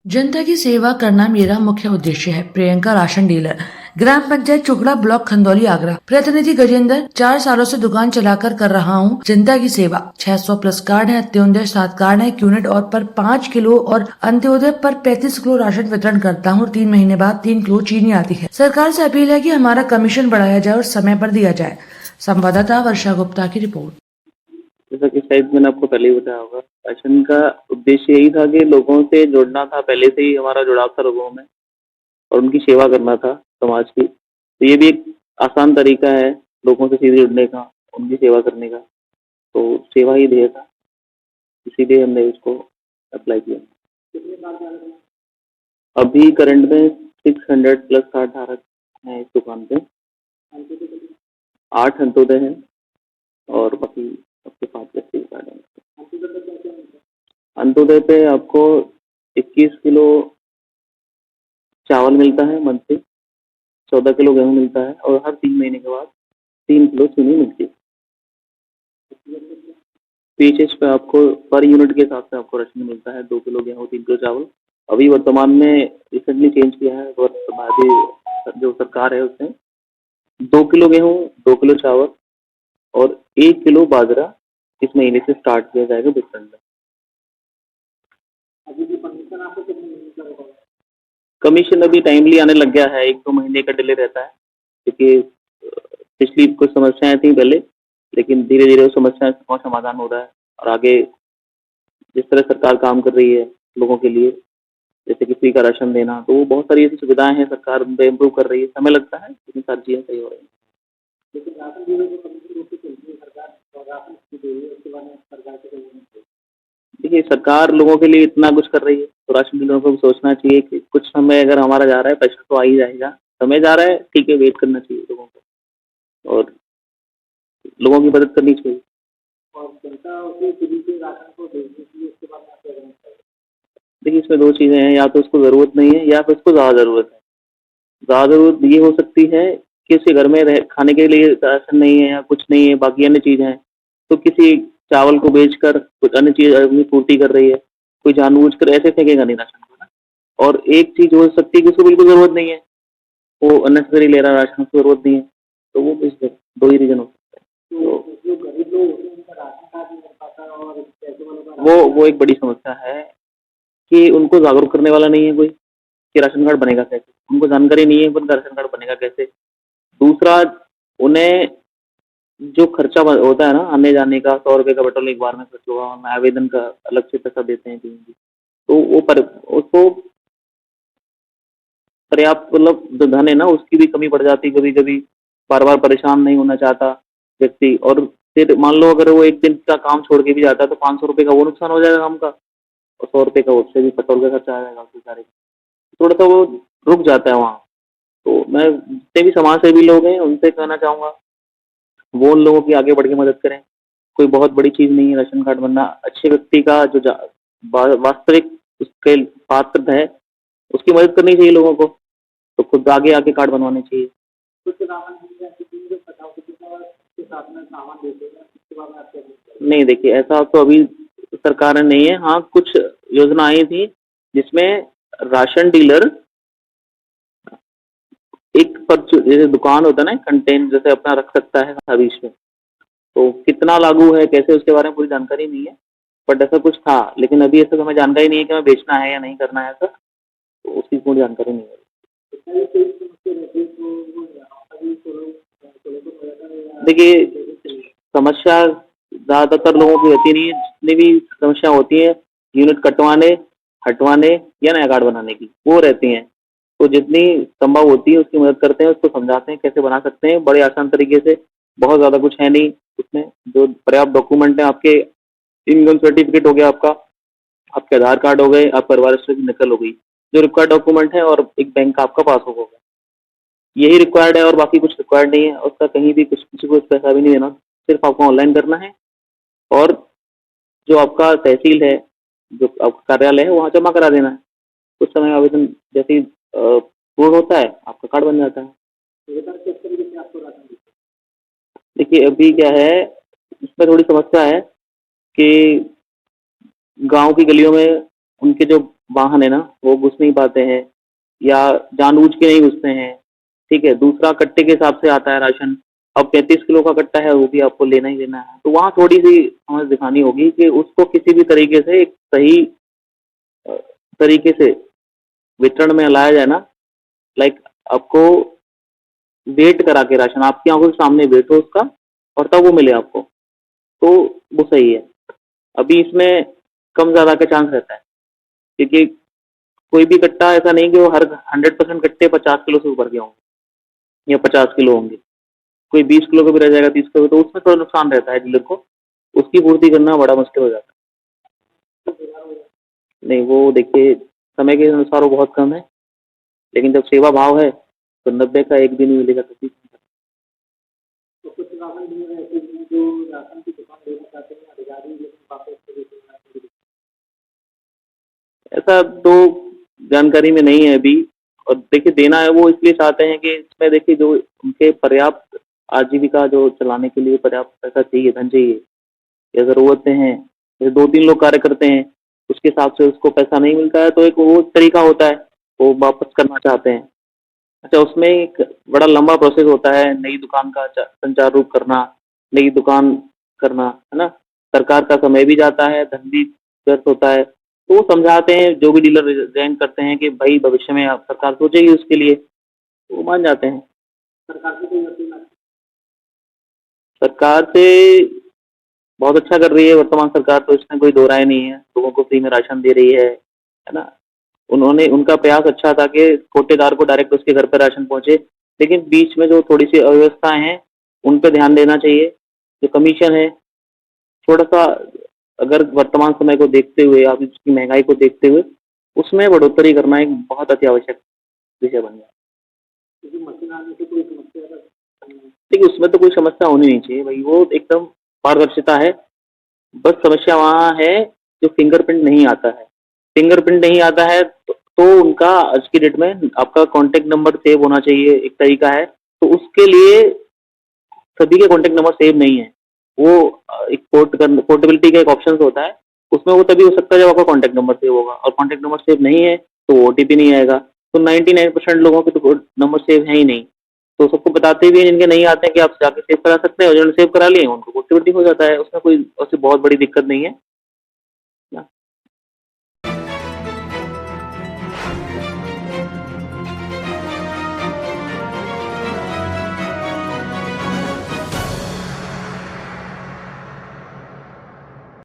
जनता की सेवा करना मेरा मुख्य उद्देश्य है। प्रियंका, राशन डीलर, ग्राम पंचायत चुकड़ा, ब्लॉक खंदौली, आगरा। प्रतिनिधि गजेंद्र, 4 सालों से दुकान चलाकर कर रहा हूँ जनता की सेवा। 600 प्लस कार्ड है, अंत्योदय 7 कार्ड है, यूनिट और पर 5 किलो और अंत्योदय पर 35 किलो राशन वितरण करता हूँ। 3 महीने बाद 3 किलो चीनी आती है। सरकार से अपील है कि हमारा कमीशन बढ़ाया जाए और समय पर दिया जाए। संवाददाता वर्षा गुप्ता की रिपोर्ट। जैसा कि शायद मैंने आपको पहले ही बताया होगा, राशन का उद्देश्य यही था कि लोगों से जुड़ना था। पहले से ही हमारा जुड़ाव था लोगों में और उनकी सेवा करना था समाज की। तो ये भी एक आसान तरीका है लोगों से सीधे जुड़ने का, उनकी सेवा करने का। तो सेवा ही ध्येय था, इसीलिए हमने इसको अप्लाई किया। अभी करंट में 600 प्लस कार्ड धारक हैं इस दुकान पे। 8 अंत्योदय हैं और बाकी सबके 5 व्यक्ति कार्ड हैं। अंत्योदय पे आपको 21 किलो चावल मिलता है मंथली, 14 किलो गेहूँ मिलता है और हर 3 महीने के बाद 3 किलो चीनी मिलती है। पीएचएच पे आपको पर यूनिट के हिसाब से आपको राशन मिलता है। 2 किलो गेहूँ, 3 किलो चावल। अभी वर्तमान में रिसेंटली चेंज किया है और हमारी जो सरकार है उसने 2 किलो गेहूँ, 2 किलो चावल और 1 किलो बाजरा इस महीने से स्टार्ट किया जाएगा वितरण में। कमीशन अभी टाइमली आने लग गया है, 1-2 महीने का डिले रहता है क्योंकि पिछली कुछ समस्याएं थी पहले, लेकिन धीरे धीरे उस समस्या का समाधान हो रहा है। और आगे जिस तरह सरकार काम कर रही है लोगों के लिए, जैसे कि फ्री का राशन देना, तो वो बहुत सारी ऐसी सुविधाएं हैं सरकार उन पे इम्प्रूव कर रही है। समय लगता है लेकिन सारी चीजें सही हो रही हैं। देखिए, सरकार लोगों के लिए इतना कुछ कर रही है तो राशन डीलरों को भी सोचना चाहिए कि कुछ समय अगर हमारा जा रहा है, पैसा तो आ ही जाएगा। समय जा रहा है, ठीक है, वेट करना चाहिए लोगों को और लोगों की मदद करनी चाहिए। देखिए, इसमें 2 चीज़ें हैं, या तो उसको ज़रूरत नहीं है या फिर उसको ज़्यादा ज़रूरत है। ज़्यादा ज़रूरत ये हो सकती है कि उसके घर में रह खाने के लिए राशन नहीं है या कुछ नहीं है, बाकी अन्य चीज़ हैं, तो किसी चावल को बेचकर कुछ अन्य चीज़ अपनी पूर्ति कर रही है। कोई जानबूझकर ऐसे फेंकेगा नहीं राशन को ना। और एक चीज़ हो सकती है कि उसको बिल्कुल ज़रूरत नहीं है, वो अननेसेसरी ले रहा है राशन, उसको ज़रूरत नहीं है, तो वो इस 2 ही रीज़न हो सकते हैं। वो एक बड़ी समस्या है कि उनको जागरूक करने वाला नहीं है कोई, कि राशन कार्ड बनेगा कैसे? उनको जानकारी नहीं है उनका राशन कार्ड बनेगा कैसे? दूसरा, उन्हें जो खर्चा होता है ना आने-जाने का, ₹100 का पेट्रोल एक बार में खर्च होगा, हम आवेदन का अलग से पैसा देते हैं कहीं भी। तो वो उसको पर्याप्त मतलब जो धन है ना उसकी भी कमी पड़ जाती है कभी-कभी। बार-बार परेशान नहीं होना चाहता व्यक्ति, और फिर मान लो अगर वो 1 दिन का काम छोड़ के भी जाता है तो ₹500 का वो नुकसान हो जाएगा काम का और ₹100 का उससे भी पेट्रोल का खर्चा आ जाएगा उसके सारे। थोड़ा-सा वो रुक जाता है वहाँ। तो मैं जितने भी समाजसेवी लोग हैं उनसे कहना चाहूँगा, वो उन लोगों की आगे बढ़ के मदद करें। कोई बहुत बड़ी चीज़ नहीं है राशन कार्ड बनना। अच्छे व्यक्ति का जो वास्तविक उसके पात्र है, उसकी मदद करनी चाहिए लोगों को, तो खुद आगे आके कार्ड बनवाने चाहिए। नहीं, देखिए, ऐसा तो अभी सरकार ने नहीं है। हाँ, कुछ योजना आई थी जिसमें राशन डीलर एक पर्च जैसे दुकान होता है ना, कंटेन जैसे अपना रख सकता है भविष्य में। तो कितना लागू है, कैसे, उसके बारे में पूरी जानकारी नहीं है, बट ऐसा कुछ था। लेकिन अभी ऐसा हमें जानकारी नहीं है कि हमें बेचना है या नहीं करना है ऐसा, तो उसकी पूरी जानकारी नहीं है। देखिए, समस्या ज़्यादातर लोगों की होती नहीं है, जितनी भी समस्या होती है यूनिट कटवाने, हटवाने या नया कार्ड बनाने की, वो रहती हैं। तो जितनी संभव होती है उसकी मदद करते हैं, उसको समझाते हैं कैसे बना सकते हैं बड़े आसान तरीके से। बहुत ज़्यादा कुछ है नहीं उसमें, जो पर्याप्त डॉक्यूमेंट है आपके, इनकम सर्टिफिकेट हो गया आपका, आपके आधार कार्ड हो गए, आपका परिवार रजिस्टर की नकल हो गई, जो रिक्वायर्ड डॉक्यूमेंट है, और एक बैंक का आपका पासबुक हो गया। यही रिक्वायर्ड है और बाकी कुछ रिक्वायर्ड नहीं है। उसका कहीं भी कुछ किसी को पैसा भी नहीं देना, सिर्फ आपको ऑनलाइन करना है और जो आपका तहसील है, जो आपका कार्यालय है, वहाँ जमा करा देना है। कुछ समय आवेदन जैसे ही पूर्ण होता है, आपका कार्ड बन जाता है। देखिए, अभी क्या है, इसमें थोड़ी समस्या है कि गाँव की गलियों में उनके जो वाहन है ना वो घुस नहीं पाते हैं या जानबूझ के नहीं घुसते हैं। ठीक है, दूसरा कट्टे के हिसाब से आता है राशन। अब 35 किलो का कट्टा है वो भी आपको लेना ही लेना है, तो वहाँ थोड़ी-सी समझ दिखानी होगी कि उसको किसी भी तरीके से एक सही अ, तरीके से वितरण में लाया जाए ना। लाइक आपको वेट करा के राशन आपकी आँखों के सामने वेट हो उसका और तब वो मिले आपको, तो वो सही है। अभी इसमें कम-ज़्यादा का चांस रहता है, क्योंकि कोई भी कट्टा ऐसा नहीं कि वो हर 100% कट्टे 50 किलो से ऊपर के होंगे या 50 किलो होंगे। कोई 20 किलो का भी रह जाएगा, 30 किलो का, तो उसमें थोड़ा नुकसान रहता है डीलर को, उसकी पूर्ति करना बड़ा मुश्किल हो जाता है। नहीं, वो देखिए समय के अनुसार वो बहुत कम है, लेकिन जब सेवा भाव है तो 90 का 1 दिन मिलेगा तो ठीक है। तो कुछ राशन डीलर ऐसे हैं जो राशन की दुकान देना चाहते हैं अधिकारी, लेकिन वापस से ऐसा तो जानकारी में नहीं है अभी। और देखिए देना है वो इसलिए चाहते हैं कि इसमें देखिए जो उनके पर्याप्त आजीविका जो चलाने के लिए पर्याप्त पैसा चाहिए, धन चाहिए या ज़रूरतें हैं, जैसे 2-3 लोग कार्य करते हैं, उसके हिसाब से उसको पैसा नहीं मिलता है तो एक वो तरीका होता है, वो वापस करना चाहते हैं। अच्छा, उसमें एक बड़ा लंबा प्रोसेस होता है, नई दुकान का संचार रूप करना, नई दुकान करना, है ना? सरकार का समय भी जाता है, धन भी व्यर्थ होता है। तो वो समझाते हैं, जो भी डीलर रिज़ाइन करते हैं कि भाई भविष्य में आप सरकार सोचेगी उसके लिए, तो वो मान जाते हैं। सरकार से कोई अपील आती है? सरकार से बहुत अच्छा कर रही है वर्तमान सरकार, तो इसमें कोई दो राय नहीं है। लोगों को फ्री में राशन दे रही है ना? उन्होंने उनका प्रयास अच्छा था कि कोटेदार को डायरेक्ट उसके घर पे राशन पहुँचे, लेकिन बीच में जो थोड़ी-सी अव्यवस्थाएँ हैं, उन पे ध्यान देना चाहिए। जो कमीशन है, थोड़ा-सा अगर वर्तमान समय को देखते हुए या इसकी महँगाई को देखते हुए, उसमें बढ़ोतरी करना एक बहुत अति आवश्यक विषय बन गया है। क्योंकि मशीन आने से कोई समस्या देखिए, उसमें तो कोई समस्या होनी नहीं चाहिए भई, वो एकदम पारदर्शिता है। बस समस्या वहाँ है जो फिंगरप्रिंट नहीं आता है। फिंगरप्रिंट नहीं आता है तो उनका आज की डेट में आपका कॉन्टैक्ट नंबर सेव होना चाहिए, एक तरीका है। तो उसके लिए सभी के कॉन्टैक्ट नंबर सेव नहीं है। वो एक पोर्टेबिलिटी का एक ऑप्शन होता है, उसमें वो तभी हो सकता है जब आपका कॉन्टैक्ट नंबर सेव होगा, और कॉन्टैक्ट नंबर सेव नहीं है तो ओटीपी नहीं आएगा। तो 99% लोगों के तो नंबर सेव है ही नहीं। तो सबको बताते हुए जिनके नहीं आते हैं कि आप जाके सेव करा सकते हैं, और जिन्होंने सेव करा लिए उनको पोर्टेबिलिटी हो जाता है, उसमें कोई ऐसी बहुत बड़ी दिक्कत नहीं है।